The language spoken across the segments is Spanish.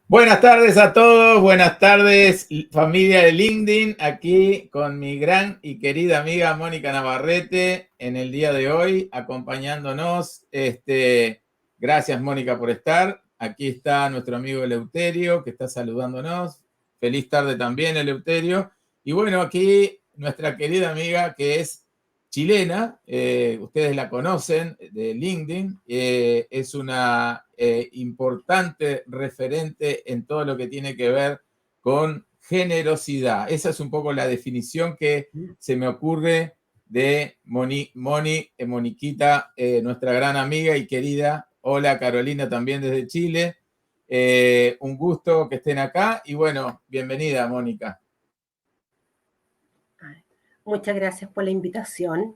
Buenas tardes a todos, buenas tardes familia de LinkedIn, aquí con mi gran y querida amiga Mónica Navarrete en el día de hoy acompañándonos. Gracias Mónica por estar. Aquí está nuestro amigo Eleuterio que está saludándonos. Feliz tarde también Eleuterio. Y bueno, aquí nuestra querida amiga que es chilena, ustedes la conocen de LinkedIn, es una importante referente en todo lo que tiene que ver con generosidad. Esa es un poco la definición que se me ocurre de Moniquita, nuestra gran amiga y querida. Hola Carolina también desde Chile. Un gusto que estén acá y bueno, bienvenida Mónica. Muchas gracias por la invitación.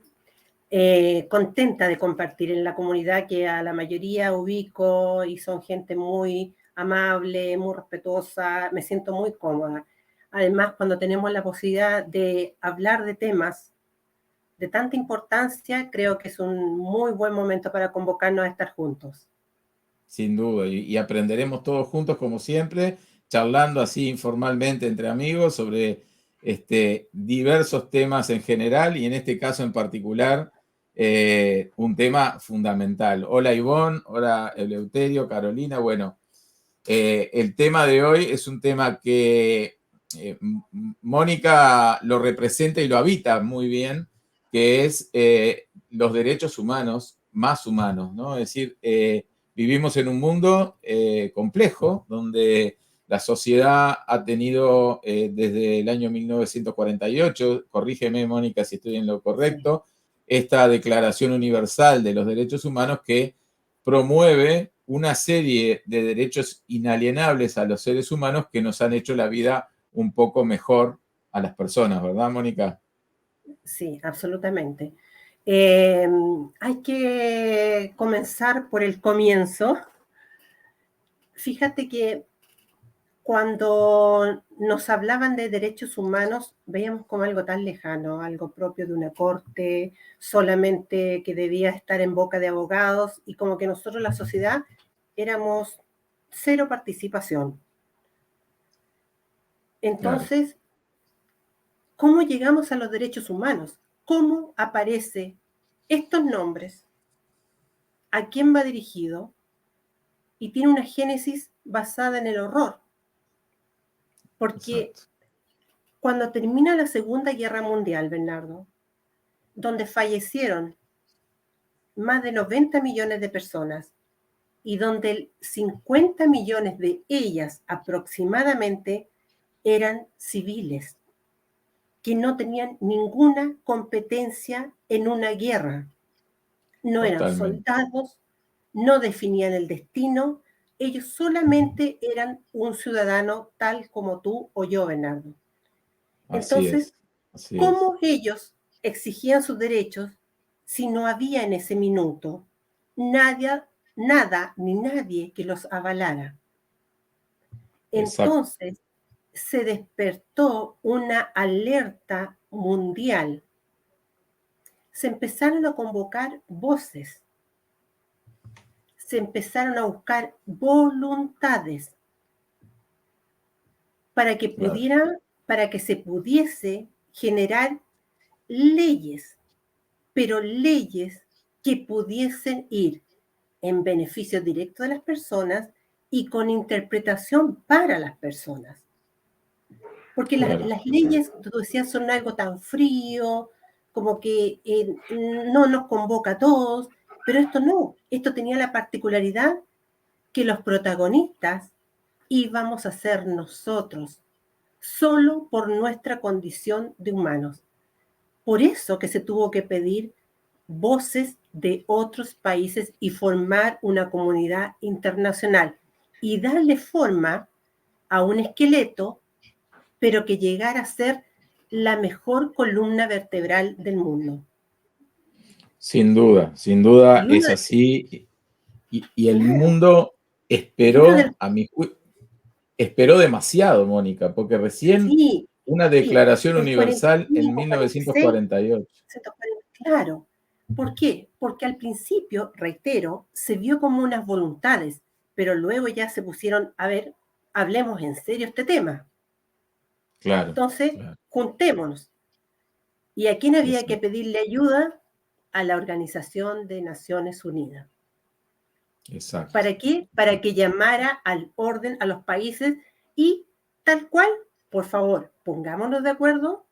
Contenta de compartir en la comunidad que a la mayoría ubico y son gente muy amable, muy respetuosa, me siento muy cómoda. Además, cuando tenemos la posibilidad de hablar de temas de tanta importancia, creo que es un muy buen momento para convocarnos a estar juntos. Sin duda, y aprenderemos todos juntos como siempre, charlando así informalmente entre amigos sobre diversos temas en general y en este caso en particular un tema fundamental. Hola Ivonne, hola Eleuterio, Carolina. Bueno, el tema de hoy es un tema que Mónica lo representa y lo habita muy bien, que es los derechos humanos más humanos, ¿no? Es decir, vivimos en un mundo complejo donde la sociedad ha tenido desde el año 1948, corrígeme Mónica si estoy en lo correcto, esta Declaración Universal de los Derechos Humanos que promueve una serie de derechos inalienables a los seres humanos que nos han hecho la vida un poco mejor a las personas, ¿verdad, Mónica? Sí, absolutamente. Hay que comenzar por el comienzo. Fíjate que cuando nos hablaban de derechos humanos, veíamos como algo tan lejano, algo propio de una corte, solamente que debía estar en boca de abogados, y como que nosotros, la sociedad, éramos cero participación. Entonces, ¿cómo llegamos a los derechos humanos? ¿Cómo aparecen estos nombres? ¿A quién va dirigido? Y tiene una génesis basada en el horror. Porque Exacto. Cuando termina la Segunda Guerra Mundial, Bernardo, donde fallecieron más de 90 millones de personas y donde 50 millones de ellas aproximadamente eran civiles, que no tenían ninguna competencia en una guerra. No eran Totalmente. soldados, no definían el destino, ellos solamente eran un ciudadano tal como tú o yo, Bernardo. Así Entonces, es. Así es. ¿cómo ellos exigían sus derechos si no había en ese minuto nada ni nadie que los avalara? Exacto. Entonces, se despertó una alerta mundial. Se empezaron a convocar voces, se empezaron a buscar voluntades para que Claro. para que se pudiese generar leyes, pero leyes que pudiesen ir en beneficio directo de las personas y con interpretación para las personas. Porque Claro. las leyes, tú decías, son algo tan frío, como que no nos convoca a todos, pero esto no, esto tenía la particularidad que los protagonistas íbamos a ser nosotros, solo por nuestra condición de humanos. Por eso que se tuvo que pedir voces de otros países y formar una comunidad internacional y darle forma a un esqueleto, pero que llegara a ser la mejor columna vertebral del mundo. Sin duda Y es una, así. Y el claro, mundo y una de esperó, esperó demasiado, Mónica, porque recién sí, una sí, declaración el universal en 45, 46, 1948. 140, claro. ¿Por qué? Porque al principio, reitero, se vio como unas voluntades, pero luego ya se pusieron a ver hablemos en serio este tema. Claro. Entonces, Claro. juntémonos. ¿Y a quién había Exacto. que pedirle ayuda? A la Organización de Naciones Unidas. Exacto. ¿Para qué? Para que llamara al orden a los países y tal cual, por favor, pongámonos de acuerdo,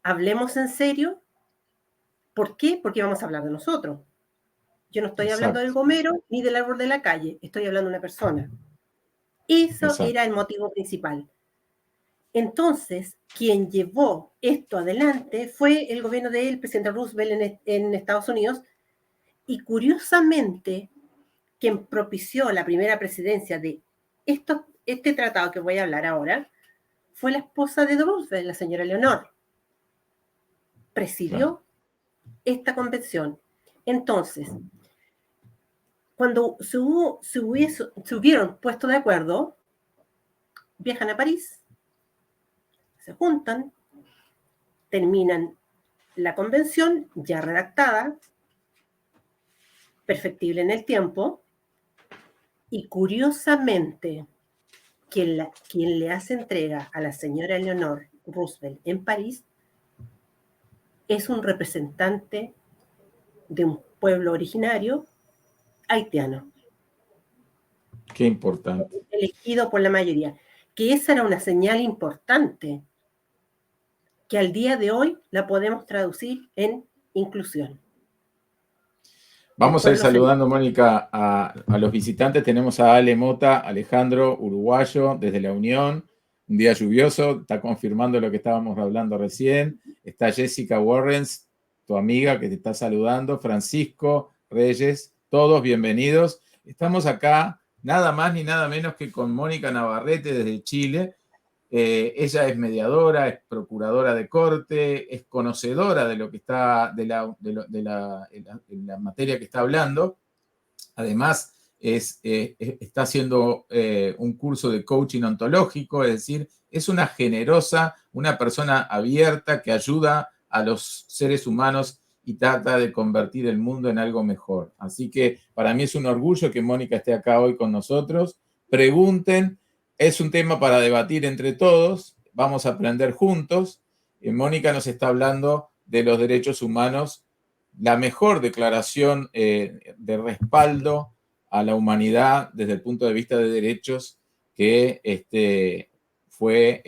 hablemos en serio. ¿Por qué? Porque vamos a hablar de nosotros. Yo no estoy hablando del Exacto. gomero ni del árbol de la calle, estoy hablando de una persona. Eso Exacto. era el motivo principal. Entonces, quien llevó esto adelante fue el gobierno del presidente Roosevelt en Estados Unidos, y curiosamente, quien propició la primera presidencia de este tratado que voy a hablar ahora fue la esposa de Roosevelt, la señora Leonor. Presidió Claro. esta convención. Entonces, cuando se hubieron puesto de acuerdo, viajan a París, se juntan, terminan la convención ya redactada, perfectible en el tiempo, y curiosamente, quien le hace entrega a la señora Eleanor Roosevelt en París es un representante de un pueblo originario haitiano, Qué importante. elegido por la mayoría, que esa era una señal importante, que al día de hoy la podemos traducir en inclusión. Vamos a ir saludando, Mónica, a los visitantes. Tenemos a Ale Mota, Alejandro, uruguayo, desde La Unión. Un día lluvioso, está confirmando lo que estábamos hablando recién. Está Jessica Warrens, tu amiga, que te está saludando. Francisco Reyes, todos bienvenidos. Estamos acá, nada más ni nada menos que con Mónica Navarrete desde Chile. Ella es mediadora, es procuradora de corte, es conocedora de lo que está, de la materia que está hablando. Además, está haciendo un curso de coaching ontológico, es decir, es una generosa, una persona abierta que ayuda a los seres humanos y trata de convertir el mundo en algo mejor. Así que para mí es un orgullo que Mónica esté acá hoy con nosotros. Pregunten. Es un tema para debatir entre todos, vamos a aprender juntos. Mónica nos está hablando de los derechos humanos, la mejor declaración de respaldo a la humanidad desde el punto de vista de derechos que fue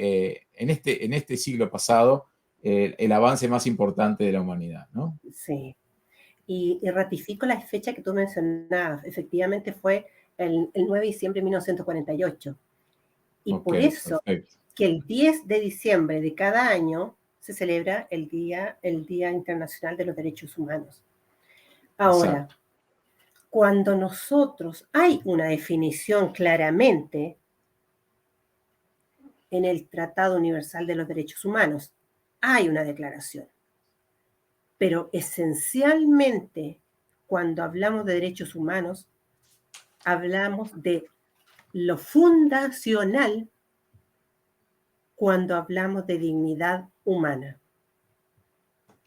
en este siglo pasado el avance más importante de la humanidad, ¿no? Sí, y ratifico la fecha que tú mencionabas, efectivamente fue el 9 de diciembre de 1948. Y por eso perfecto. que el 10 de diciembre de cada año se celebra el Día Internacional de los Derechos Humanos. Ahora, Exacto. cuando nosotros hay una definición claramente en el Tratado Universal de los Derechos Humanos, hay una declaración. Pero esencialmente, cuando hablamos de derechos humanos, hablamos de lo fundacional cuando hablamos de dignidad humana.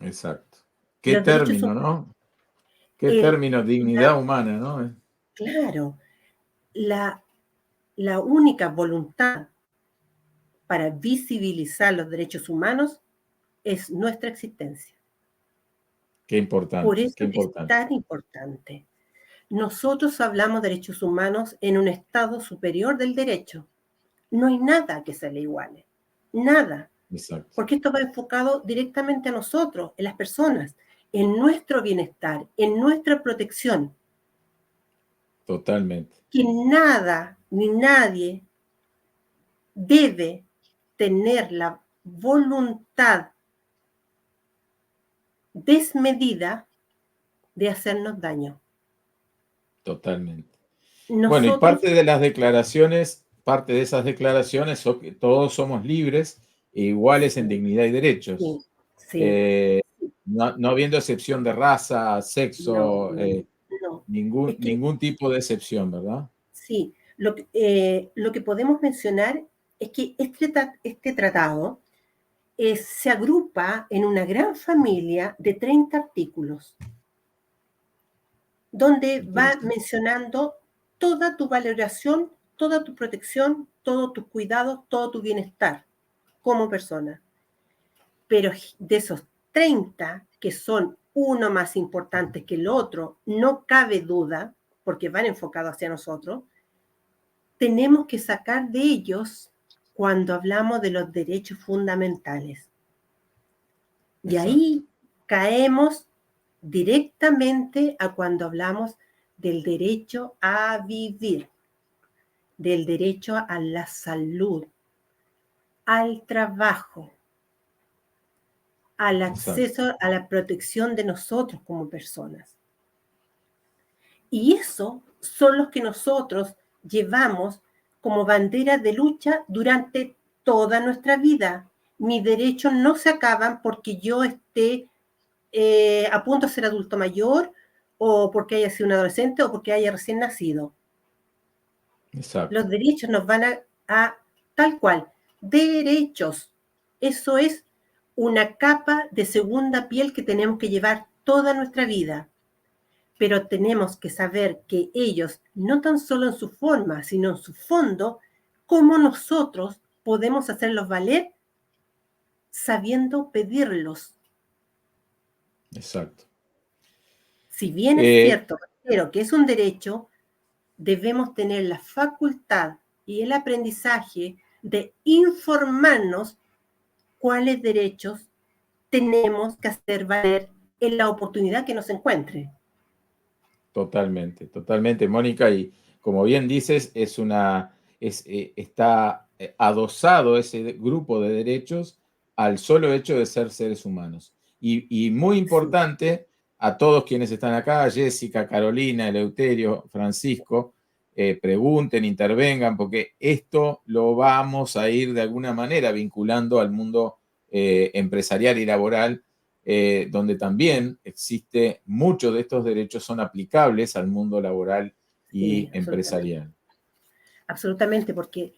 Exacto. Qué Los derechos término, humanos, ¿no? Qué término, dignidad humana, ¿no? Claro, la única voluntad para visibilizar los derechos humanos es nuestra existencia. Qué importante, Por eso qué es importante. tan importante. Nosotros hablamos de derechos humanos en un estado superior del derecho. No hay nada que se le iguale, nada. Exacto. Porque esto va enfocado directamente a nosotros, en las personas, en nuestro bienestar, en nuestra protección. Totalmente. Que nada ni nadie debe tener la voluntad desmedida de hacernos daño. Totalmente. Nosotros, bueno, y parte de esas declaraciones son que todos somos libres e iguales en dignidad y derechos. Sí. No habiendo excepción de raza, sexo, No. ningún tipo de excepción, ¿verdad? Sí, lo que podemos mencionar es que este tratado se agrupa en una gran familia de 30 artículos, donde va mencionando toda tu valoración toda tu protección, todos tus cuidados, todo tu bienestar como persona. Pero de esos 30, que son uno más importante que el otro, no cabe duda, porque van enfocados hacia nosotros, tenemos que sacar de ellos cuando hablamos de los derechos fundamentales. Y ahí caemos directamente a cuando hablamos del derecho a vivir, del derecho a la salud, al trabajo, al acceso a la protección de nosotros como personas. Y eso son los que nosotros llevamos como bandera de lucha durante toda nuestra vida. Mis derechos no se acaban porque yo esté a punto de ser adulto mayor, o porque haya sido un adolescente, o porque haya recién nacido. Exacto. Los derechos nos van a tal cual, derechos. Eso es una capa de segunda piel que tenemos que llevar toda nuestra vida. Pero tenemos que saber que ellos, no tan solo en su forma, sino en su fondo, cómo nosotros podemos hacerlos valer sabiendo pedirlos. Exacto. Si bien es cierto, pero que es un derecho, debemos tener la facultad y el aprendizaje de informarnos cuáles derechos tenemos que hacer valer en la oportunidad que nos encuentre. Totalmente, totalmente, Mónica. Y como bien dices, está adosado ese grupo de derechos al solo hecho de ser seres humanos. Y muy importante, a todos quienes están acá, Jessica, Carolina, Eleuterio, Francisco, pregunten, intervengan, porque esto lo vamos a ir de alguna manera vinculando al mundo empresarial y laboral, donde también existe, muchos de estos derechos son aplicables al mundo laboral y empresarial. Absolutamente, porque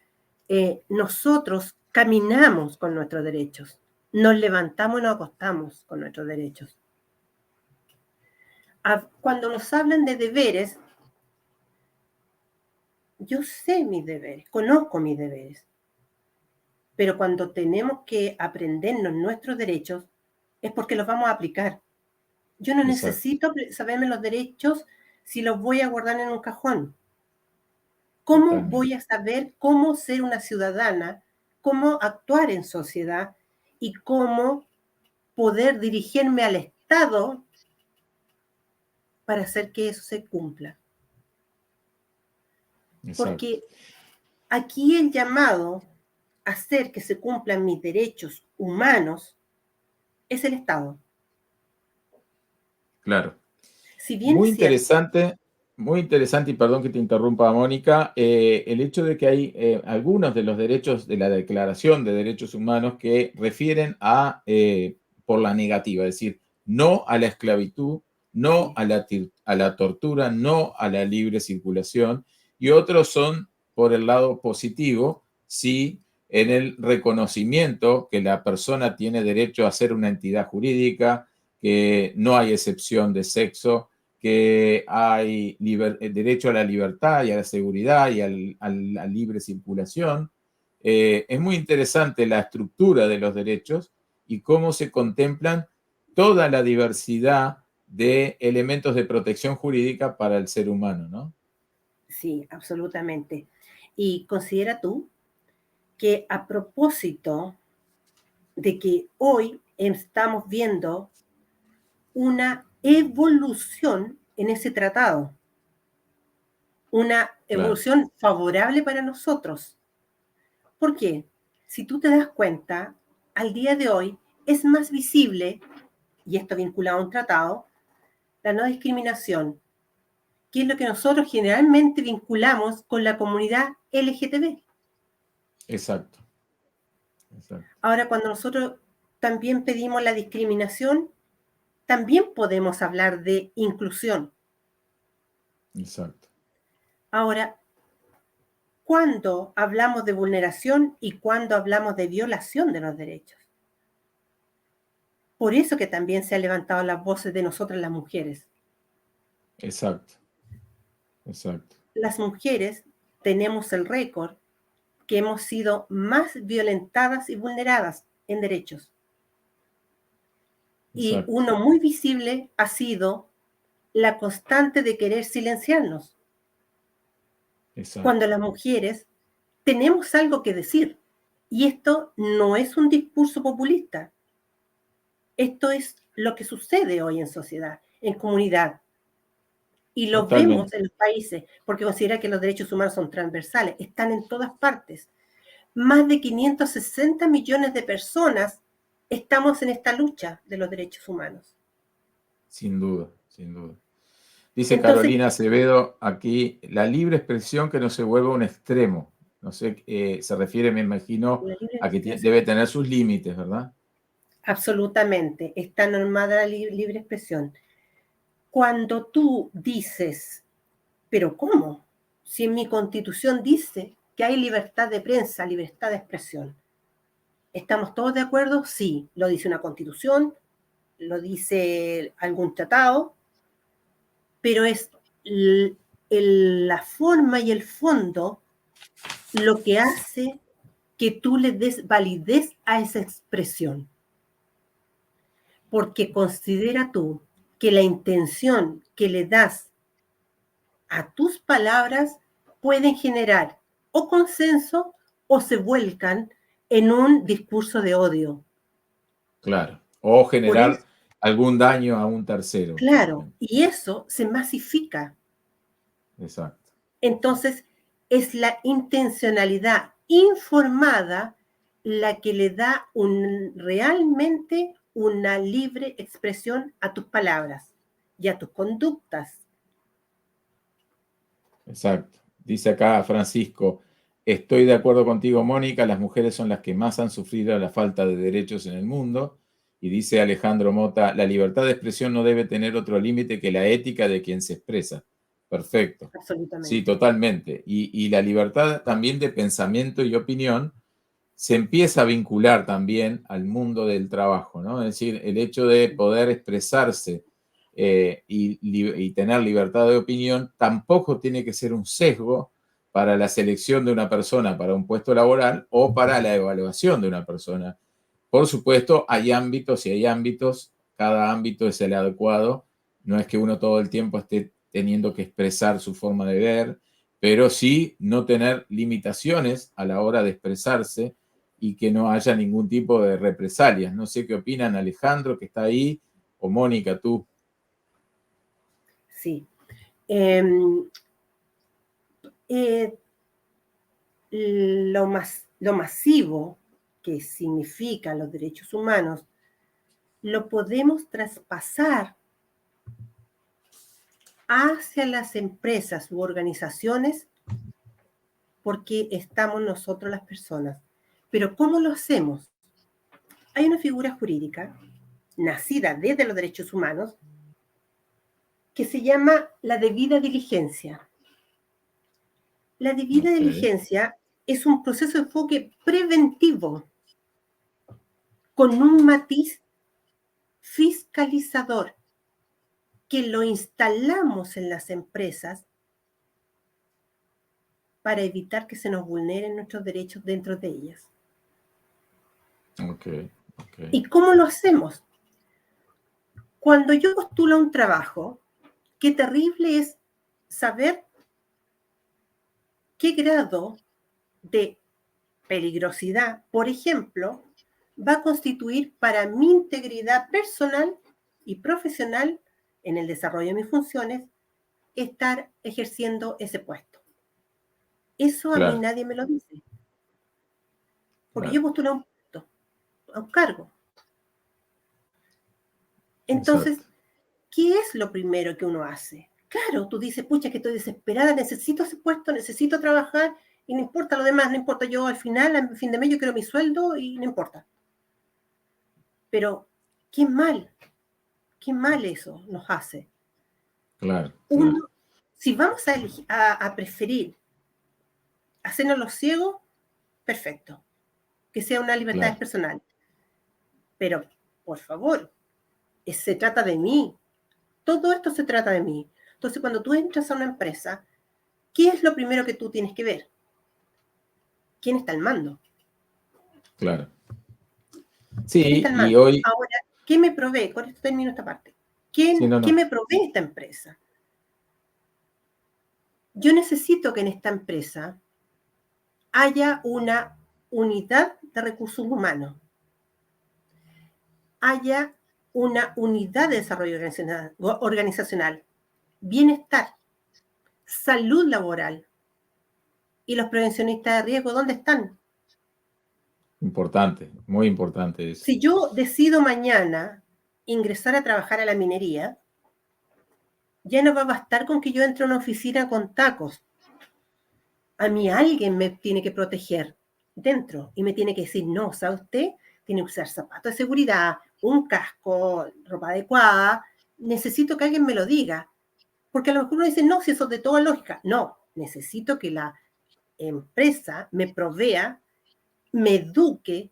nosotros caminamos con nuestros derechos, nos levantamos y nos acostamos con nuestros derechos. Cuando nos hablan de deberes, yo sé mis deberes, conozco mis deberes, pero cuando tenemos que aprendernos nuestros derechos es porque los vamos a aplicar. Yo no necesito saberme los derechos si los voy a guardar en un cajón. ¿Cómo voy a saber cómo ser una ciudadana, cómo actuar en sociedad y cómo poder dirigirme al Estado para hacer que eso se cumpla? Porque aquí el llamado a hacer que se cumplan mis derechos humanos es el Estado. Claro. Si bien muy interesante, y perdón que te interrumpa, Mónica, el hecho de que hay algunos de los derechos de la Declaración de Derechos Humanos que refieren a, por la negativa, es decir, no a la esclavitud, no a la tortura, no a la libre circulación, y otros son por el lado positivo, sí, en el reconocimiento que la persona tiene derecho a ser una entidad jurídica, que no hay excepción de sexo, que hay derecho a la libertad y a la seguridad y a la libre circulación. Es muy interesante la estructura de los derechos y cómo se contemplan toda la diversidad de elementos de protección jurídica para el ser humano, ¿no? Sí, absolutamente. Y considera tú que a propósito de que hoy estamos viendo una evolución en ese tratado, una evolución favorable para nosotros. ¿Por qué? Si tú te das cuenta, al día de hoy es más visible, y esto vinculado a un tratado, la no discriminación, que es lo que nosotros generalmente vinculamos con la comunidad LGTB. Exacto. Ahora, cuando nosotros también pedimos la discriminación, también podemos hablar de inclusión. Exacto. Ahora, ¿cuándo hablamos de vulneración y cuándo hablamos de violación de los derechos? Por eso que también se han levantado las voces de nosotras las mujeres. Exacto. Exacto. Las mujeres tenemos el récord que hemos sido más violentadas y vulneradas en derechos. Y Exacto. uno muy visible ha sido la constante de querer silenciarnos. Exacto. Cuando las mujeres tenemos algo que decir. Y esto no es un discurso populista. Esto es lo que sucede hoy en sociedad, en comunidad. Y lo vemos Totalmente. en los países, porque considera que los derechos humanos son transversales, están en todas partes. Más de 560 millones de personas estamos en esta lucha de los derechos humanos. Sin duda, sin duda. Dice Entonces, Carolina Acevedo aquí, la libre expresión que no se vuelva un extremo. No sé, se refiere, me imagino, la libre a que expresión, debe tener sus límites, ¿verdad? absolutamente, está normada la libre expresión. Cuando tú dices, pero ¿cómo? Si en mi Constitución dice que hay libertad de prensa, libertad de expresión. ¿Estamos todos de acuerdo? Sí, lo dice una Constitución, lo dice algún tratado, pero es la forma y el fondo lo que hace que tú le des validez a esa expresión. Porque considera tú que la intención que le das a tus palabras pueden generar o consenso o se vuelcan en un discurso de odio. Claro. O Por eso, generar algún daño a un tercero. claro, y eso se masifica. Exacto. Entonces, es la intencionalidad informada la que le da realmente una libre expresión a tus palabras y a tus conductas. Exacto. Dice acá Francisco, estoy de acuerdo contigo, Mónica, las mujeres son las que más han sufrido la falta de derechos en el mundo. Y dice Alejandro Mota, la libertad de expresión no debe tener otro límite que la ética de quien se expresa. Perfecto. Sí, Absolutamente. totalmente. Y la libertad también de pensamiento y opinión se empieza a vincular también al mundo del trabajo, ¿no? Es decir, el hecho de poder expresarse y tener libertad de opinión tampoco tiene que ser un sesgo para la selección de una persona para un puesto laboral o para la evaluación de una persona. Por supuesto, hay ámbitos y hay ámbitos, cada ámbito es el adecuado, no es que uno todo el tiempo esté teniendo que expresar su forma de ver, pero sí no tener limitaciones a la hora de expresarse y que no haya ningún tipo de represalias. No sé qué opinan Alejandro, que está ahí, o Mónica, tú. Sí. Eh, eh, lo masivo que significan los derechos humanos lo podemos traspasar hacia las empresas u organizaciones porque estamos nosotros las personas. Pero ¿cómo lo hacemos? Hay una figura jurídica nacida desde los derechos humanos que se llama la debida diligencia. La debida Okay. diligencia es un proceso de enfoque preventivo con un matiz fiscalizador que lo instalamos en las empresas para evitar que se nos vulneren nuestros derechos dentro de ellas. Okay. Okay. ¿Y cómo lo hacemos? Cuando yo postulo un trabajo, qué terrible es saber qué grado de peligrosidad, por ejemplo, va a constituir para mi integridad personal y profesional en el desarrollo de mis funciones estar ejerciendo ese puesto. Eso a mí Claro, nadie me lo dice, porque yo claro. postulé a un puesto, a un cargo. Entonces, Exacto. ¿qué es lo primero que uno hace? Claro, tú dices, pucha, que estoy desesperada, necesito ese puesto, necesito trabajar y no importa lo demás, no importa yo al final, al fin de mes yo quiero mi sueldo y no importa. Pero qué mal eso nos hace. Claro, claro, Uno, si vamos a preferir hacernos los ciegos, perfecto, que sea una libertad claro. personal. Pero, por favor, se trata de mí. Todo esto se trata de mí. Entonces, cuando tú entras a una empresa, ¿qué es lo primero que tú tienes que ver? ¿Quién está al mando? Claro. ¿Quién está Sí, al y mando? hoy, Ahora, ¿qué me provee? Con esto termino esta parte. sí, no, ¿Qué no, me provee esta empresa? Yo necesito que en esta empresa haya una unidad de recursos humanos, haya una unidad de desarrollo organizacional, bienestar, salud laboral. ¿Y los prevencionistas de riesgo dónde están? importante, muy importante eso. Si yo decido mañana ingresar a trabajar a la minería, ya no va a bastar con que yo entre a una oficina con tacos. A mí alguien me tiene que proteger dentro y me tiene que decir, no, ¿sabe usted? Tiene que usar zapatos de seguridad, un casco, ropa adecuada. Necesito que alguien me lo diga. Porque a lo mejor uno dice, no, si eso es de toda lógica. No, necesito que la empresa me provea, me eduque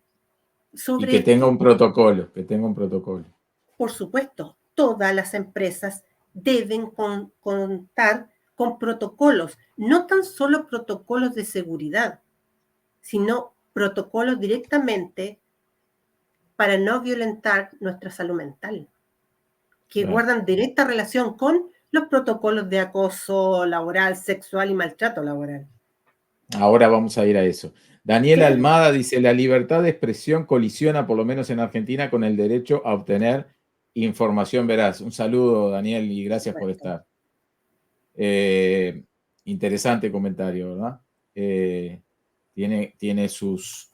Y sobre que tenga esto. un protocolo, que tenga un protocolo. Por supuesto, todas las empresas deben contar con protocolos, no tan solo protocolos de seguridad, sino protocolos directamente para no violentar nuestra salud mental, que Claro. guardan directa relación con los protocolos de acoso laboral, sexual y maltrato laboral. Ahora vamos a ir a eso. Daniel Claro, Almada dice, la libertad de expresión colisiona, por lo menos en Argentina, con el derecho a obtener información veraz. Un saludo, Daniel, y por gracias por supuesto. estar. Eh, Interesante comentario, ¿verdad? Tiene sus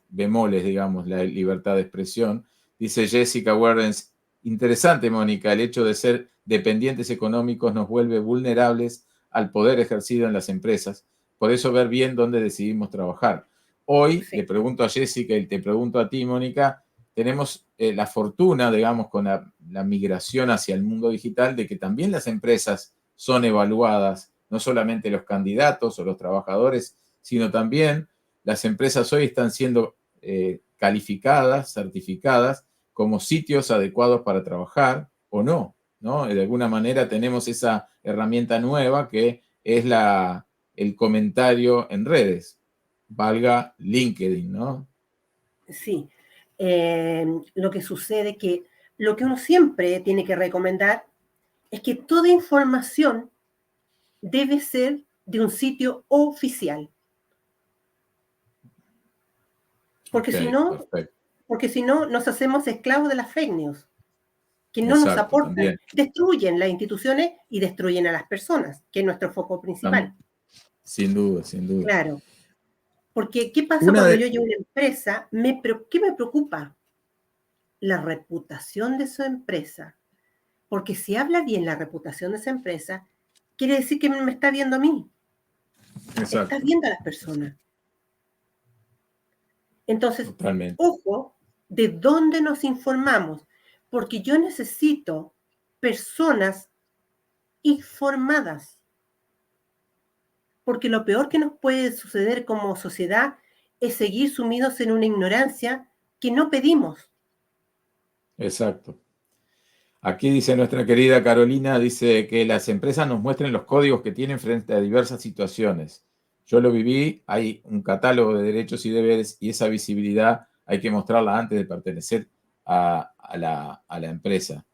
bemoles, digamos, la libertad de expresión. Dice Jessica Warrens, interesante, Mónica, el hecho de ser dependientes económicos nos vuelve vulnerables al poder ejercido en las empresas. Por eso ver bien dónde decidimos trabajar. Hoy le Sí, pregunto a Jessica y te pregunto a ti, Mónica, tenemos la fortuna, digamos, con la migración hacia el mundo digital, de que también las empresas son evaluadas, no solamente los candidatos o los trabajadores, sino también las empresas hoy están siendo calificadas, certificadas como sitios adecuados para trabajar o no, ¿no? De alguna manera tenemos esa herramienta nueva que es el comentario en redes, valga LinkedIn, ¿no? sí. Lo que sucede que lo que uno siempre tiene que recomendar es que toda información debe ser de un sitio oficial, porque Ok, si no, perfecto. porque si no nos hacemos esclavos de las fake news, que no nos Exacto, aportan, también. destruyen las instituciones y destruyen a las personas, que es nuestro foco principal. Sin duda, sin duda. Claro, porque ¿qué pasa Una cuando de, yo llevo una empresa? ¿Qué me preocupa? La reputación de su empresa, porque si habla bien la reputación de esa empresa, quiere decir que me está viendo a mí, está exacto, viendo a las personas. Entonces, totalmente. ojo de dónde nos informamos, porque yo necesito personas informadas, porque lo peor que nos puede suceder como sociedad es seguir sumidos en una ignorancia que no pedimos. Exacto. Aquí dice nuestra querida Carolina, dice que las empresas nos muestren los códigos que tienen frente a diversas situaciones. Yo lo viví, hay un catálogo de derechos y deberes y esa visibilidad hay que mostrarla antes de pertenecer a la empresa.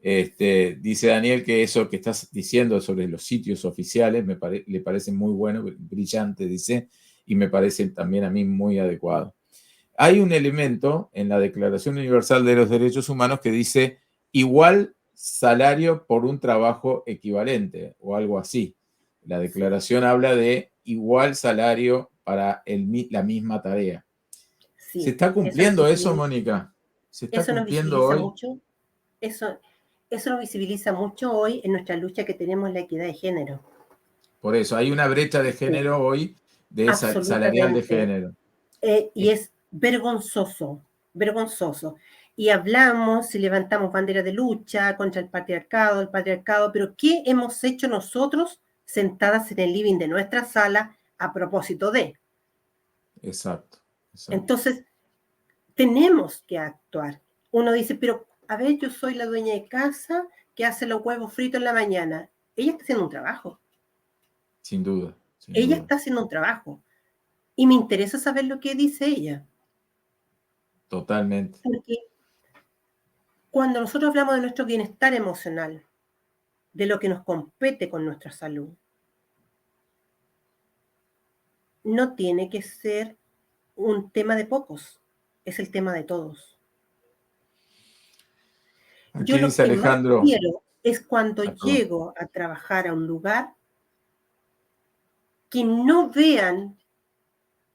Dice Daniel que eso que estás diciendo sobre los sitios oficiales le parece muy bueno, brillante, dice, y me parece también a mí muy adecuado. Hay un elemento en la Declaración Universal de los Derechos Humanos que dice igual salario por un trabajo equivalente o algo así. La Sí, declaración habla de igual salario para la misma tarea. ¿Se sí, está eso nos cumpliendo eso, visibiliza, Mónica? ¿Se está eso nos cumpliendo visibiliza hoy? mucho, eso, eso nos visibiliza mucho hoy en nuestra lucha que tenemos en la equidad de género. Por eso, hay una brecha de Sí, género hoy, de salarial de absolutamente. género. Y es vergonzoso, vergonzoso. Y hablamos y levantamos bandera de lucha contra el patriarcado, pero ¿qué hemos hecho nosotros sentadas en el living de nuestra sala a propósito de? Exacto, exacto. Entonces, tenemos que actuar. Uno dice, pero a ver, yo soy la dueña de casa que hace los huevos fritos en la mañana. Ella está haciendo un trabajo. Sin duda, sin Ella duda. está haciendo un trabajo y me interesa saber lo que dice ella. Totalmente. Porque cuando nosotros hablamos de nuestro bienestar emocional, de lo que nos compete con nuestra salud, no tiene que ser un tema de pocos, es el tema de todos. Yo Aquí lo dice que más Alejandro, quiero es cuando perdón, llego a trabajar a un lugar que no vean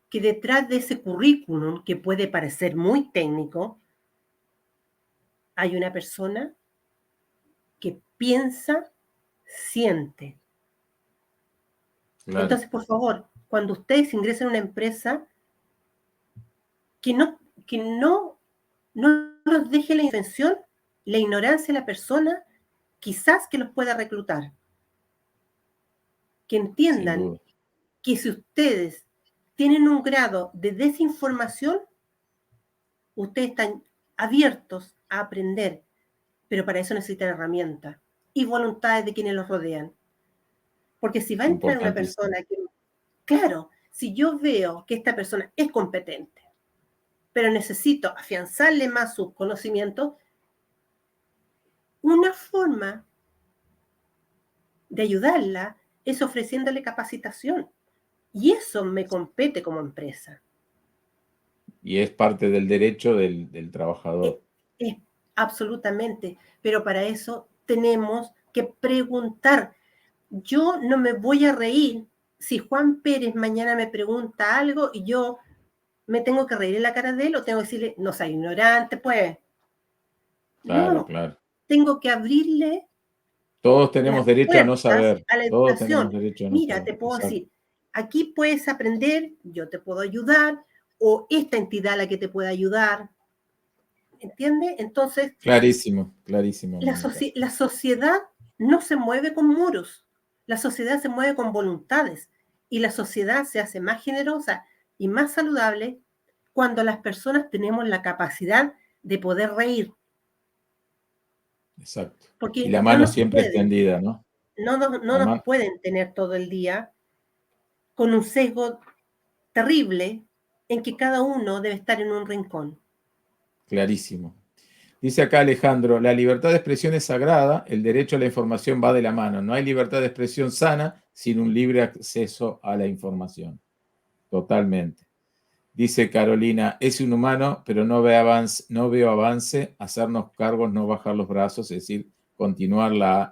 que detrás de ese currículum, que puede parecer muy técnico, hay una persona que piensa, siente. claro, Entonces, por favor, cuando ustedes ingresen a una empresa, que no, no los deje la intención, la ignorancia de la persona, quizás que los pueda reclutar. Que sin entiendan duda. que si ustedes tienen un grado de desinformación, ustedes están abiertos a aprender, pero para eso necesitan herramientas y voluntades de quienes los rodean. Porque si va a entrar una Importantísimo. persona que, claro, si yo veo que esta persona es competente, pero necesito afianzarle más sus conocimientos, una forma de ayudarla es ofreciéndole capacitación. Y eso me compete como empresa. Y es parte del derecho del trabajador. Es absolutamente, pero para eso tenemos que preguntar. Yo no me voy a reír si Juan Pérez mañana me pregunta algo y yo me tengo que reír en la cara de él o tengo que decirle, no seas ignorante, pues. Claro, No, claro. tengo que abrirle Todos las tenemos derecho a no puertas saber. a la Todos tenemos educación. derecho a no Mira, saber. te puedo Exacto. decir, aquí puedes aprender, yo te puedo ayudar, o esta entidad la que te puede ayudar, ¿entiendes? Entonces, Clarísimo, clarísimo, la, Mónica. la sociedad no se mueve con muros, la sociedad se mueve con voluntades, y la sociedad se hace más generosa y más saludable cuando las personas tenemos la capacidad de poder reír, Exacto. Y porque la no mano nos siempre pueden, extendida, ¿no? no La nos mano, pueden tener todo el día con un sesgo terrible en que cada uno debe estar en un rincón. clarísimo. Dice acá Alejandro, la libertad de expresión es sagrada, el derecho a la información va de la mano. No hay libertad de expresión sana sin un libre acceso a la información. Totalmente. Dice Carolina, es un humano, pero no veo avance, hacernos cargos, no bajar los brazos, es decir, continuar la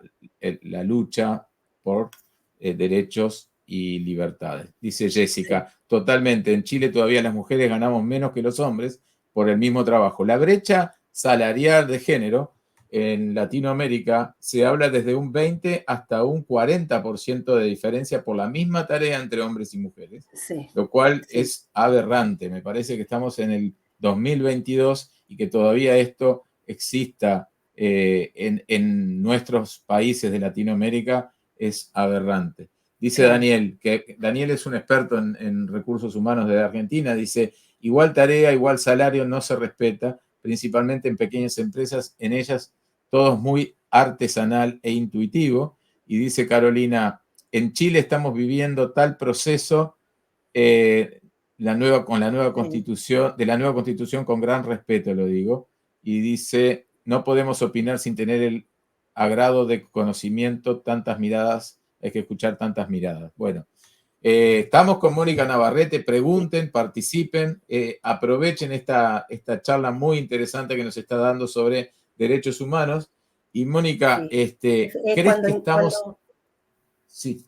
lucha por derechos y libertades. Dice Jessica, Sí. totalmente, en Chile todavía las mujeres ganamos menos que los hombres por el mismo trabajo. La brecha salarial de género en Latinoamérica se habla desde un 20 hasta un 40% de diferencia por la misma tarea entre hombres y mujeres, Sí, lo cual sí. es aberrante. Me parece que estamos en el 2022 y que todavía esto exista en nuestros países de Latinoamérica es aberrante. Dice Claro. Daniel, que Daniel es un experto en recursos humanos de Argentina, dice, igual tarea, igual salario no se respeta, principalmente en pequeñas empresas, en ellas todo es muy artesanal e intuitivo. Y dice Carolina, en Chile estamos viviendo tal proceso con la nueva Sí. constitución, de la nueva constitución con gran respeto, lo digo, y dice, no podemos opinar sin tener el agrado de conocimiento, tantas miradas, hay que escuchar tantas miradas. Bueno, estamos con Mónica Navarrete, pregunten, participen, aprovechen esta charla muy interesante que nos está dando sobre derechos humanos. Y Mónica, Sí. ¿crees que estamos... Sí,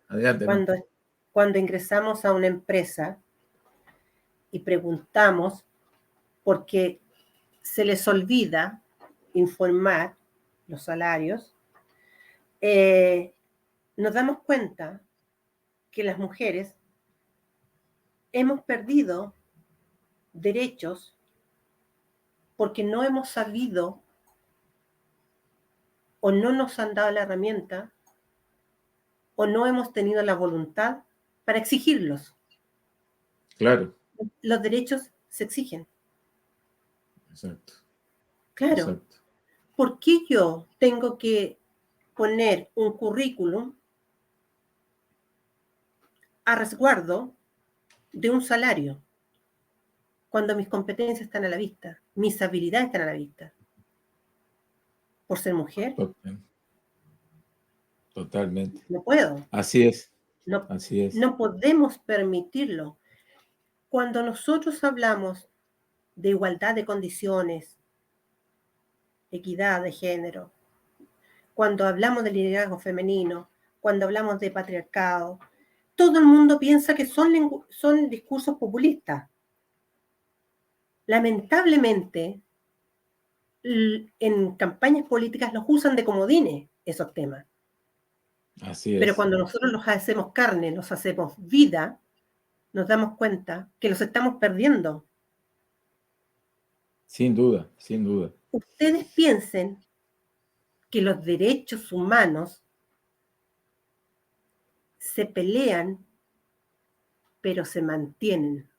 adelante, ¿no? Cuando, cuando ingresamos a una empresa y preguntamos porque se les olvida informar los salarios, eh, nos damos cuenta que las mujeres hemos perdido derechos porque no hemos sabido o no nos han dado la herramienta o no hemos tenido la voluntad para exigirlos. Claro, Los derechos se exigen. exacto, Claro, exacto. ¿por qué yo tengo que poner un currículum a resguardo de un salario, cuando mis competencias están a la vista, mis habilidades están a la vista. ¿Por ser mujer? Totalmente. No puedo. Así es. No, Así es. no podemos permitirlo. Cuando nosotros hablamos de igualdad de condiciones, equidad de género, cuando hablamos de liderazgo femenino, cuando hablamos de patriarcado, todo el mundo piensa que son discursos populistas. Lamentablemente, en campañas políticas los usan de comodines esos temas. Así es. Pero cuando nosotros los hacemos carne, los hacemos vida, nos damos cuenta que los estamos perdiendo. Sin duda, sin duda. Ustedes piensen que los derechos humanos se pelean, pero se mantienen.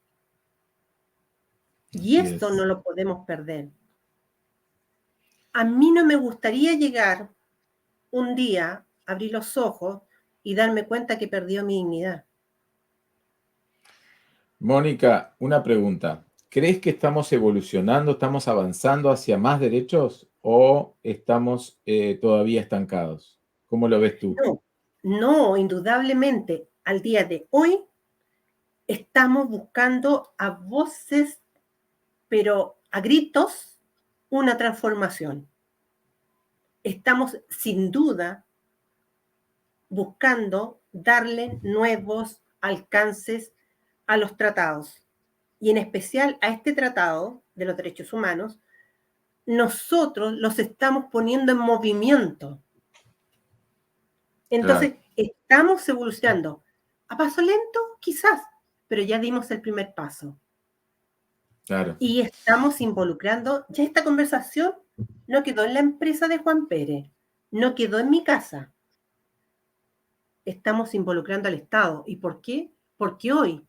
Y Así esto es. no lo podemos perder. A mí no me gustaría llegar un día, abrir los ojos y darme cuenta que perdió mi dignidad. Mónica, una pregunta. ¿Crees que estamos evolucionando, estamos avanzando hacia más derechos o estamos todavía estancados? ¿Cómo lo ves tú? No, indudablemente, al día de hoy estamos buscando a voces, pero a gritos, una transformación. Estamos sin duda buscando darle nuevos alcances a los tratados y en especial a este tratado de los derechos humanos. Nosotros los estamos poniendo en movimiento. Entonces, Claro. estamos evolucionando. A paso lento, quizás, pero ya dimos el primer paso. Claro. Y estamos involucrando, ya esta conversación no quedó en la empresa de Juan Pérez, no quedó en mi casa. Estamos involucrando al Estado. ¿Y por qué? Porque hoy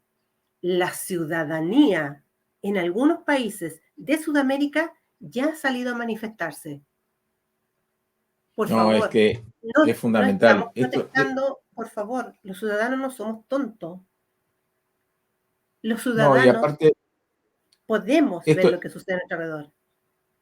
la ciudadanía en algunos países de Sudamérica ya ha salido a manifestarse. Por No, favor, es que es no fundamental. estamos protestando, por favor, los ciudadanos no somos tontos. Los No, y ciudadanos aparte, podemos ver esto, lo que sucede a nuestro alrededor.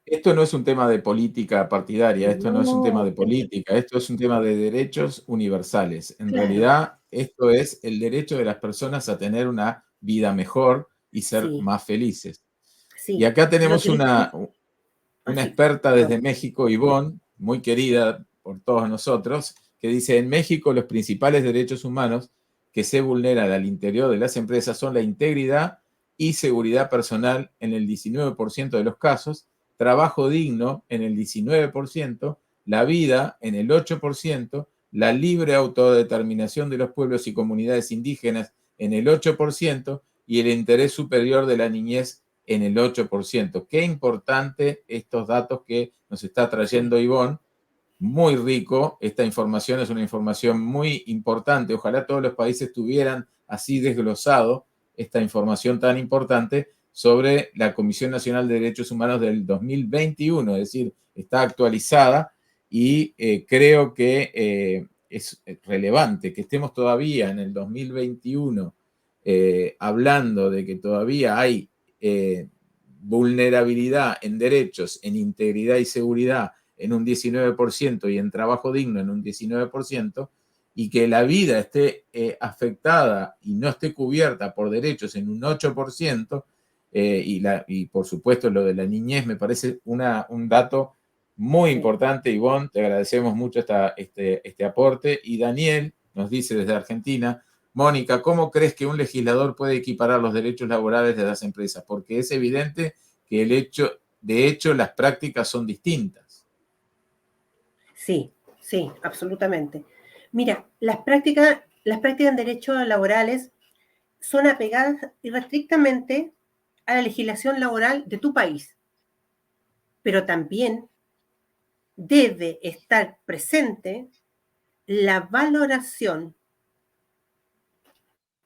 esto no es un tema de política partidaria, esto no es un tema No, de política, esto es un tema de derechos universales. En claro, realidad, esto es el derecho de las personas a tener una vida mejor y ser sí, más felices. Y sí. acá Los tenemos derechos, una así, experta perdón. desde México, Ivonne, muy querida por todos nosotros, que dice, en México los principales derechos humanos que se vulneran al interior de las empresas son la integridad y seguridad personal en el 19% de los casos, trabajo digno en el 19%, la vida en el 8%, la libre autodeterminación de los pueblos y comunidades indígenas en el 8% y el interés superior de la niñez en el 8%. Qué importante estos datos que nos está Sí, trayendo Ivonne. Muy rico. Esta información es una información muy importante. Ojalá todos los países tuvieran así desglosado esta información tan importante sobre la Comisión Nacional de Derechos Humanos del 2021, es decir, está actualizada y creo que es relevante que estemos todavía en el 2021 hablando de que todavía hay vulnerabilidad en derechos, en integridad y seguridad en un 19% y en trabajo digno en un 19%, y que la vida esté afectada y no esté cubierta por derechos en un 8%, y por supuesto lo de la niñez me parece un dato muy sí. importante. Ivonne, te agradecemos mucho este aporte. Y Daniel nos dice desde Argentina, Mónica, ¿cómo crees que un legislador puede equiparar los derechos laborales de las empresas? Porque es evidente que de hecho, las prácticas son distintas. Sí, sí, absolutamente. Mira, las prácticas en derechos laborales son apegadas irrestrictamente a la legislación laboral de tu país, pero también debe estar presente la valoración,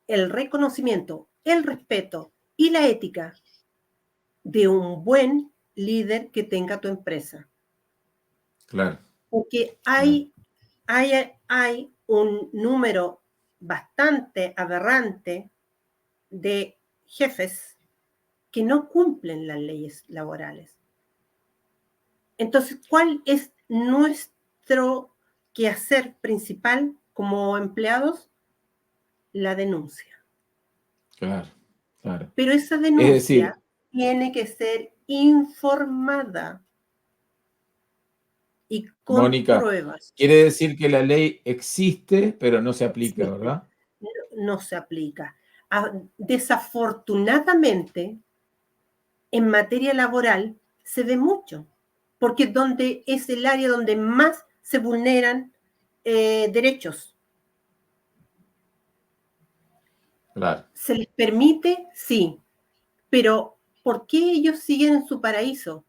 el reconocimiento, el respeto y la ética de un buen líder que tenga tu empresa. Claro. Porque Claro. hay un número bastante aberrante de jefes que no cumplen las leyes laborales. Entonces, ¿cuál es nuestro quehacer principal como empleados? La denuncia. Claro, claro. Pero esa Es denuncia decir, tiene que ser informada y con Mónica, pruebas. quiere decir que la ley existe, pero no se aplica, Sí, ¿verdad? no se aplica. Desafortunadamente, en materia laboral se ve mucho, porque donde es el área donde más se vulneran derechos. Claro, ¿Se les permite? Sí, pero ¿por qué ellos siguen en su paraíso?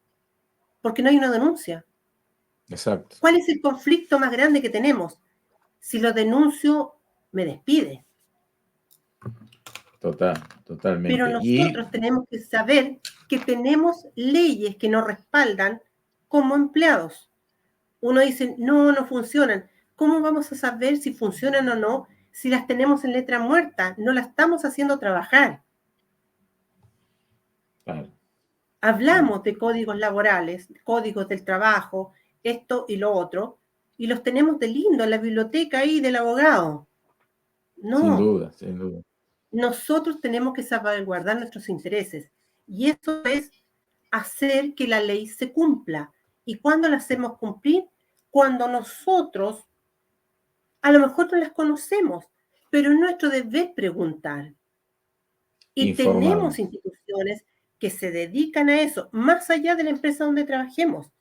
Porque no hay una denuncia. exacto. ¿Cuál es el conflicto más grande que tenemos? Si lo denuncio, me despide. Pero Totalmente. Y nosotros tenemos que saber que tenemos leyes que nos respaldan como empleados. Uno dice, no, no funcionan. ¿Cómo vamos a saber si funcionan o no si las tenemos en letra muerta? No las estamos haciendo trabajar. claro, Hablamos de códigos laborales, códigos del trabajo, esto y lo otro, y los tenemos de lindo en la biblioteca ahí del abogado. sin No, duda, sin duda. nosotros tenemos que salvaguardar nuestros intereses. Y eso es hacer que la ley se cumpla. ¿Y cuándo la hacemos cumplir? Cuando nosotros, a lo mejor no las conocemos, pero es nuestro deber preguntar. Y tenemos Informarnos. instituciones que se dedican a eso, más allá de la empresa donde trabajemos.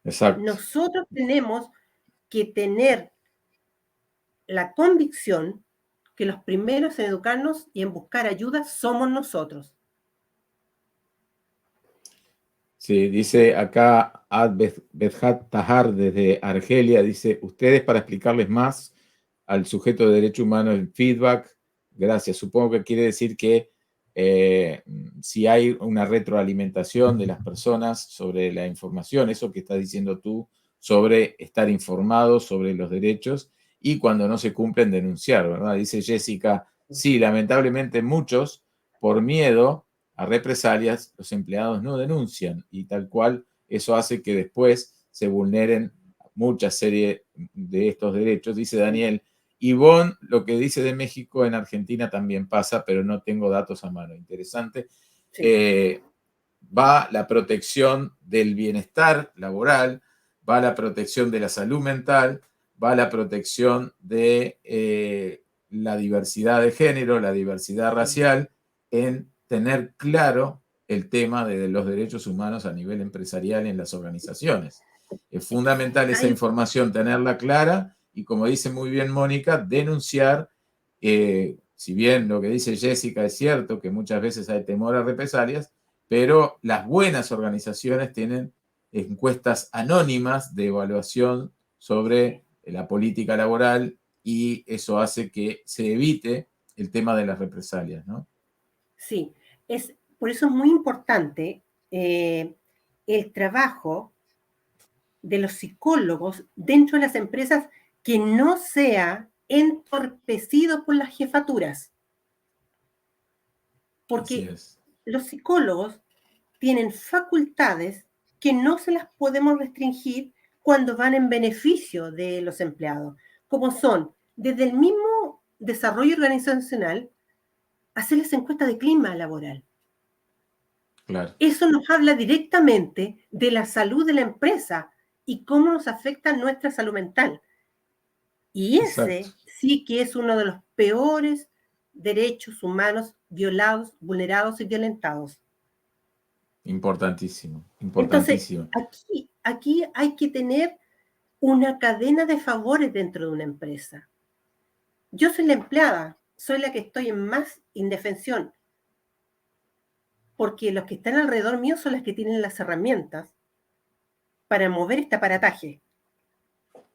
Exacto. Nosotros tenemos que tener la convicción que los primeros en educarnos y en buscar ayuda somos nosotros. Sí, dice acá Bedhat Tahar desde Argelia, dice, ustedes para explicarles más al sujeto de derecho humano el feedback, gracias. Supongo que quiere decir que si hay una retroalimentación de las personas sobre la información, eso que estás diciendo tú, sobre estar informados sobre los derechos y cuando no se cumplen denunciar, ¿verdad? Dice Jessica, sí, lamentablemente muchos, por miedo a represalias, los empleados no denuncian y tal cual eso hace que después se vulneren mucha serie de estos derechos. Dice Daniel, Ivonne, lo que dice de México en Argentina también pasa, pero no tengo datos a mano. Interesante. Sí. Va la protección del bienestar laboral, va la protección de la salud mental, va la protección de la diversidad de género, la diversidad racial, en tener claro el tema de los derechos humanos a nivel empresarial en las organizaciones. Es fundamental esa Hay, información, tenerla clara y, como dice muy bien Mónica, denunciar. Si bien lo que dice Jessica es cierto, que muchas veces hay temor a represalias, pero las buenas organizaciones tienen encuestas anónimas de evaluación sobre la política laboral y eso hace que se evite el tema de las represalias, ¿no? sí, por eso es muy importante el trabajo de los psicólogos dentro de las empresas que no sea entorpecido por las jefaturas, Así porque es. los psicólogos tienen facultades que no se las podemos restringir cuando van en beneficio de los empleados, como son desde el mismo desarrollo organizacional, hacerles encuestas de clima laboral. Claro. Eso nos habla directamente de la salud de la empresa y cómo nos afecta nuestra salud mental. Y Exacto. ese sí que es uno de los peores derechos humanos violados, vulnerados y violentados. Importantísimo, Entonces, importantísimo. aquí hay que tener una cadena de favores dentro de una empresa. Yo soy la empleada, soy la que estoy en más indefensión, porque los que están alrededor mío son las que tienen las herramientas para mover este aparataje.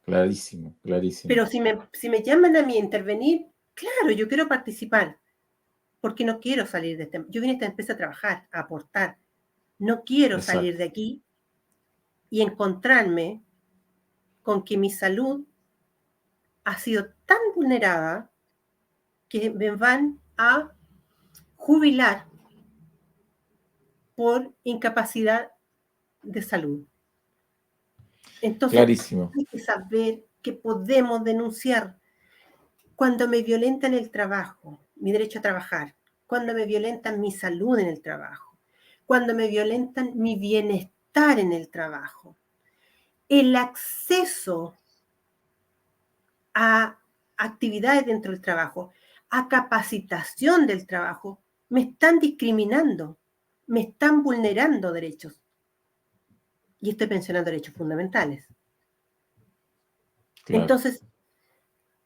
Clarísimo, clarísimo. Pero si me llaman a mí a intervenir, claro, yo quiero participar, porque no quiero salir de este. Yo vine a esta empresa a trabajar, a aportar. No quiero salir Exacto. de aquí y encontrarme con que mi salud ha sido tan vulnerada que me van a jubilar por incapacidad de salud. Entonces, Clarísimo. hay que saber que podemos denunciar cuando me violentan el trabajo, mi derecho a trabajar, cuando me violentan mi salud en el trabajo, cuando me violentan mi bienestar en el trabajo, el acceso a actividades dentro del trabajo, a capacitación del trabajo, me están discriminando, me están vulnerando derechos. Y estoy mencionando derechos fundamentales. Claro. Entonces,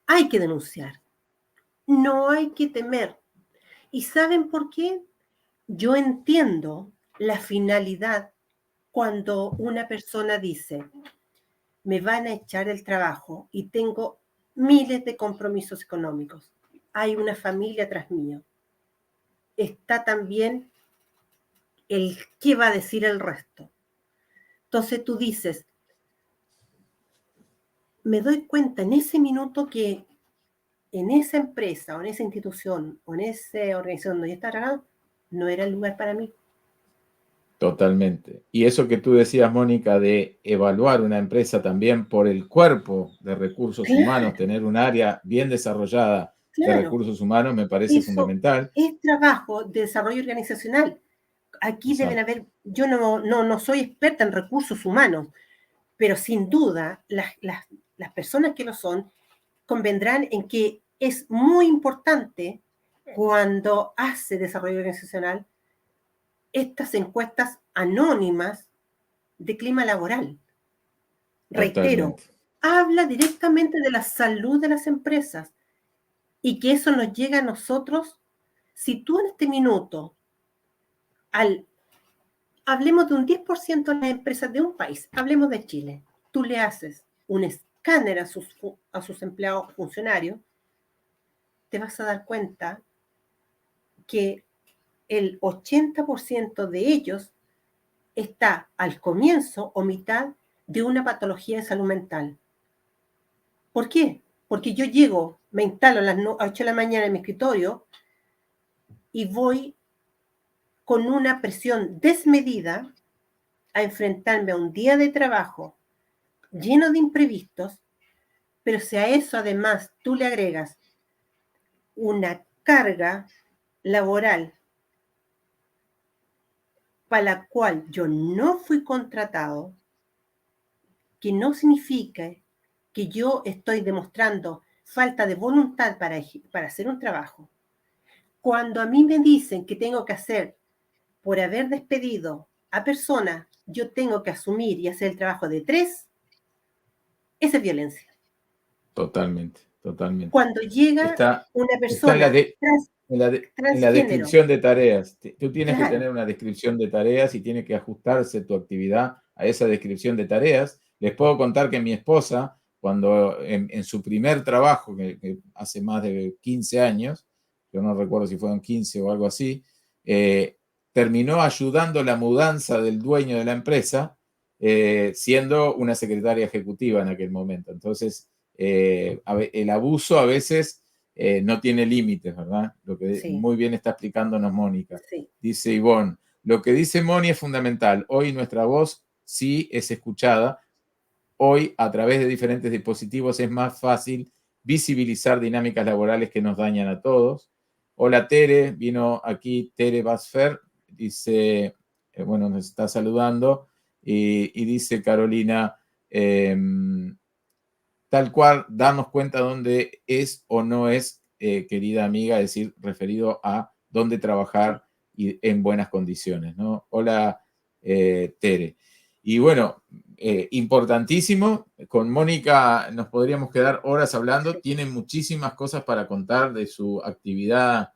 hay que denunciar, no hay que temer. ¿Y saben por qué? Yo entiendo la finalidad cuando una persona dice, me van a echar el trabajo y tengo miles de compromisos económicos. Hay una familia tras mío. Está también el qué va a decir el resto. Entonces tú dices, me doy cuenta en ese minuto que en esa empresa o en esa institución o en esa organización donde yo estaba trabajando, no era el lugar para mí. Totalmente. Y eso que tú decías, Mónica, de evaluar una empresa también por el cuerpo de recursos humanos, Claro, tener un área bien desarrollada de claro. recursos humanos, me parece Eso fundamental. es trabajo de desarrollo organizacional. Aquí deben Exacto. haber, yo no soy experta en recursos humanos, pero sin duda las personas que lo son convendrán en que es muy importante cuando hace desarrollo organizacional estas encuestas anónimas de clima laboral. Reitero, Totalmente. habla directamente de la salud de las empresas y que eso nos llega a nosotros. Si tú en este minuto, hablemos de un 10% de las empresas de un país, hablemos de Chile, tú le haces un escáner a sus empleados funcionarios, te vas a dar cuenta que el 80% de ellos está al comienzo o mitad de una patología de salud mental. ¿Por qué? Porque yo llego, me instalo a las 8 de la mañana en mi escritorio y voy con una presión desmedida a enfrentarme a un día de trabajo lleno de imprevistos, pero si a eso además tú le agregas una carga laboral para la cual yo no fui contratado, que no significa que yo estoy demostrando falta de voluntad para hacer un trabajo. Cuando a mí me dicen que tengo que hacer por haber despedido a personas, yo tengo que asumir y hacer el trabajo de 3, esa es violencia. Totalmente. Totalmente. Cuando llega Está, una está persona en la transgénero, descripción de tareas. Tú tienes que claro, tener una descripción de tareas y tiene que ajustarse tu actividad a esa descripción de tareas. Les puedo contar que mi esposa, cuando en su primer trabajo, que hace más de 15 años, yo no recuerdo si fueron 15 o algo así, terminó ayudando la mudanza del dueño de la empresa, siendo una secretaria ejecutiva en aquel momento. Entonces, el abuso a veces no tiene límites, ¿verdad? Lo que sí, muy bien está explicándonos Mónica. sí, Dice Ivonne, lo que dice Moni es fundamental. Hoy nuestra voz sí es escuchada. Hoy, a través de diferentes dispositivos, es más fácil visibilizar dinámicas laborales que nos dañan a todos. Hola Tere, vino aquí Tere Basfer, dice, bueno, nos está saludando, y dice Carolina, tal cual, darnos cuenta dónde es o no es, querida amiga, es decir, referido a dónde trabajar y en buenas condiciones, ¿no? Hola, Tere. Y bueno, importantísimo, con Mónica nos podríamos quedar horas hablando, sí, tiene muchísimas cosas para contar de su actividad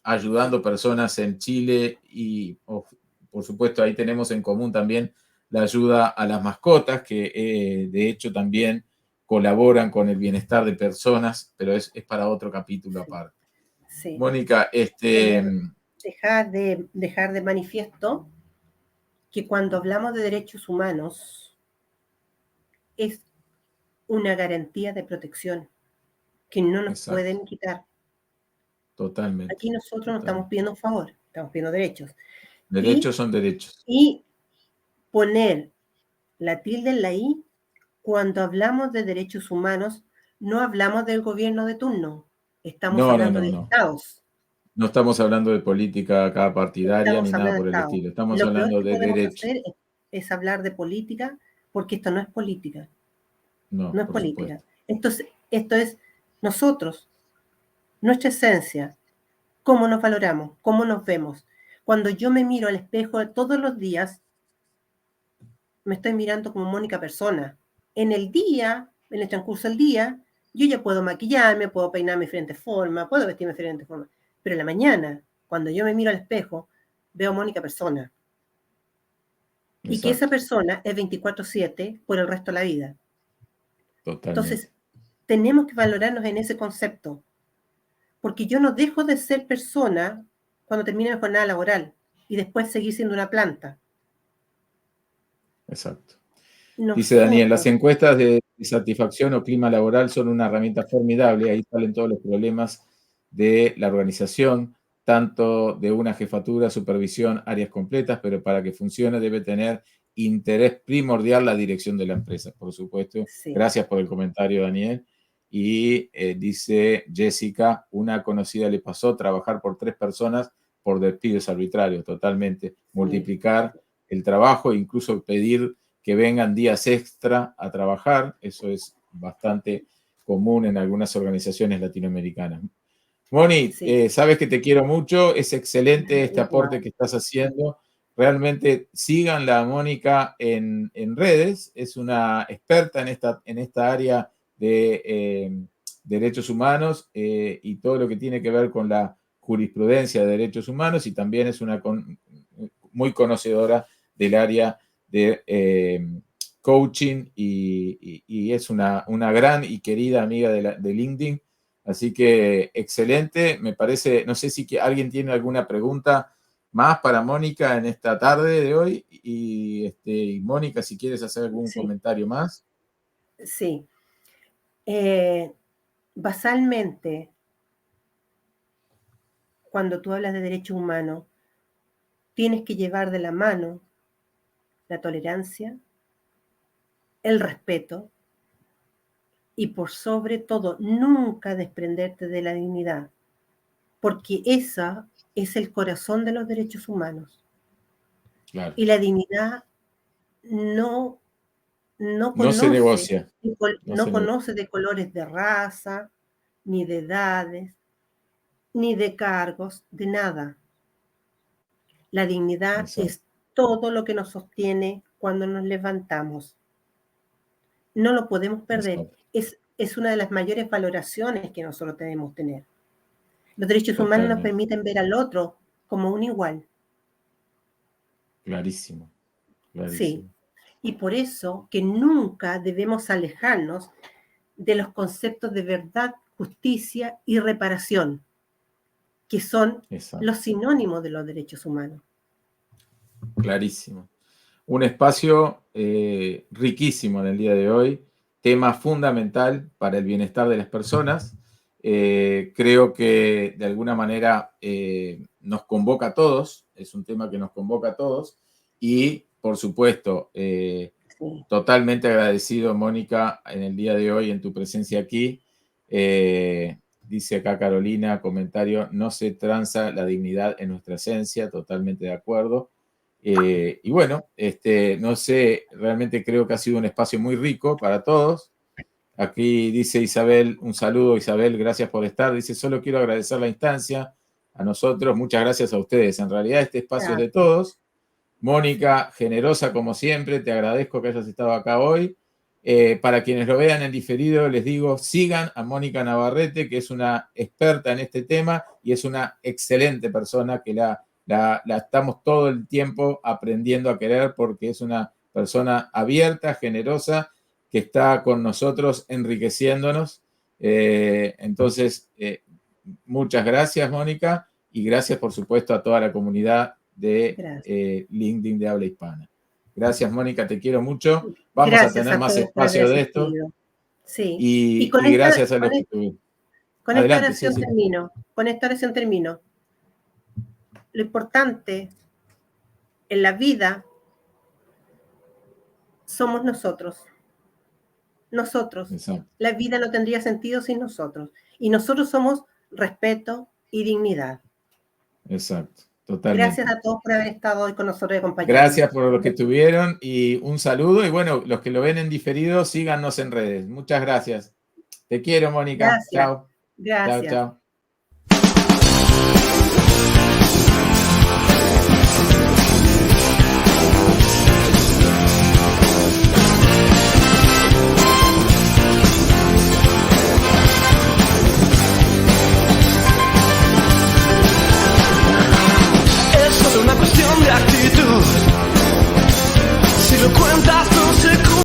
ayudando personas en Chile y, por supuesto, ahí tenemos en común también la ayuda a las mascotas, que de hecho también colaboran con el bienestar de personas, pero es para otro capítulo sí, aparte. sí. Mónica, Bueno, dejar de manifiesto que cuando hablamos de derechos humanos es una garantía de protección que no nos Exacto. pueden quitar. Totalmente. Aquí nosotros no estamos pidiendo un favor, estamos pidiendo derechos. Derechos son derechos. Y poner la tilde en la I, cuando hablamos de derechos humanos, no hablamos del gobierno de turno, estamos hablando de estados. No estamos hablando de política acá partidaria ni nada por el Estados. estilo. Estamos Lo peor hablando que de podemos derechos. hacer es hablar de política, porque esto no es política. No, No es por política. supuesto. Esto es nosotros, nuestra esencia, cómo nos valoramos, cómo nos vemos. Cuando yo me miro al espejo todos los días, me estoy mirando como Mónica persona. En el día, en el transcurso del día, yo ya puedo maquillarme, puedo peinarme de diferentes formas, puedo vestirme de diferentes formas. Pero en la mañana, cuando yo me miro al espejo, veo Mónica persona. Exacto. Y que esa persona es 24/7 por el resto de la vida. Totalmente. Entonces, tenemos que valorarnos en ese concepto. Porque yo no dejo de ser persona cuando termine mi jornada laboral y después seguir siendo una planta. Exacto. Nosotros, dice Daniel, las encuestas de satisfacción o clima laboral son una herramienta formidable. Ahí salen todos los problemas de la organización, tanto de una jefatura, supervisión, áreas completas, pero para que funcione debe tener interés primordial la dirección de la empresa, por supuesto. Sí. Gracias por el comentario, Daniel. Y dice Jessica, una conocida le pasó trabajar por 3 personas por despidos arbitrarios, totalmente. Sí. Multiplicar el trabajo, incluso pedir que vengan días extra a trabajar. Eso es bastante común en algunas organizaciones latinoamericanas. Moni, sí. Sabes que te quiero mucho, es excelente este aporte que estás haciendo. Realmente síganla a Mónica en redes, es una experta en esta área de derechos humanos y todo lo que tiene que ver con la jurisprudencia de derechos humanos, y también es una muy conocedora del área de coaching y es una gran y querida amiga de LinkedIn. Así que excelente, me parece. No sé si alguien tiene alguna pregunta más para Mónica en esta tarde de hoy. Y Mónica, si quieres hacer algún comentario más. Sí. Basalmente, cuando tú hablas de derechos humanos, tienes que llevar de la mano la tolerancia, el respeto y por sobre todo nunca desprenderte de la dignidad, porque esa es el corazón de los derechos humanos. Claro. Y la dignidad no se negocia. No conoce de colores de raza, ni de edades, ni de cargos, de nada. La dignidad es todo lo que nos sostiene cuando nos levantamos. No lo podemos perder. Es una de las mayores valoraciones que nosotros debemos tener. Los derechos humanos nos permiten ver al otro como un igual. Clarísimo. Sí. Y por eso que nunca debemos alejarnos de los conceptos de verdad, justicia y reparación, que son los sinónimos de los derechos humanos. Clarísimo. Un espacio riquísimo en el día de hoy, tema fundamental para el bienestar de las personas. Creo que de alguna manera nos convoca a todos, es un tema que nos convoca a todos y, por supuesto, totalmente agradecido, Mónica, en el día de hoy, en tu presencia aquí. Dice acá Carolina, comentario, no se tranza la dignidad en nuestra esencia, totalmente de acuerdo. Y bueno, no sé, realmente creo que ha sido un espacio muy rico para todos. Aquí dice Isabel, un saludo Isabel, gracias por estar. Dice, solo quiero agradecer la instancia a nosotros, muchas gracias a ustedes. En realidad este espacio es de todos. Mónica, generosa como siempre, te agradezco que hayas estado acá hoy. Para quienes lo vean en diferido, les digo, sigan a Mónica Navarrete, que es una experta en este tema y es una excelente persona que la estamos todo el tiempo aprendiendo a querer porque es una persona abierta, generosa, que está con nosotros enriqueciéndonos. Entonces, muchas gracias, Mónica, y gracias, por supuesto, a toda la comunidad de LinkedIn de habla hispana. Gracias, Mónica, te quiero mucho. Vamos a tener más espacio de esto. Sí. Y gracias a los que tuvieron. Con esta oración termino. Con esta oración termino. Lo importante en la vida somos nosotros. Nosotros. Exacto. La vida no tendría sentido sin nosotros. Y nosotros somos respeto y dignidad. Exacto, totalmente. Gracias a todos por haber estado hoy con nosotros y acompañarnos. Gracias por los que estuvieron y un saludo. Y bueno, los que lo ven en diferido, síganos en redes. Muchas gracias. Te quiero, Mónica. Gracias. Chao. Gracias. Chao, chao. Eso es una cuestión de actitud. Si lo cuentas no se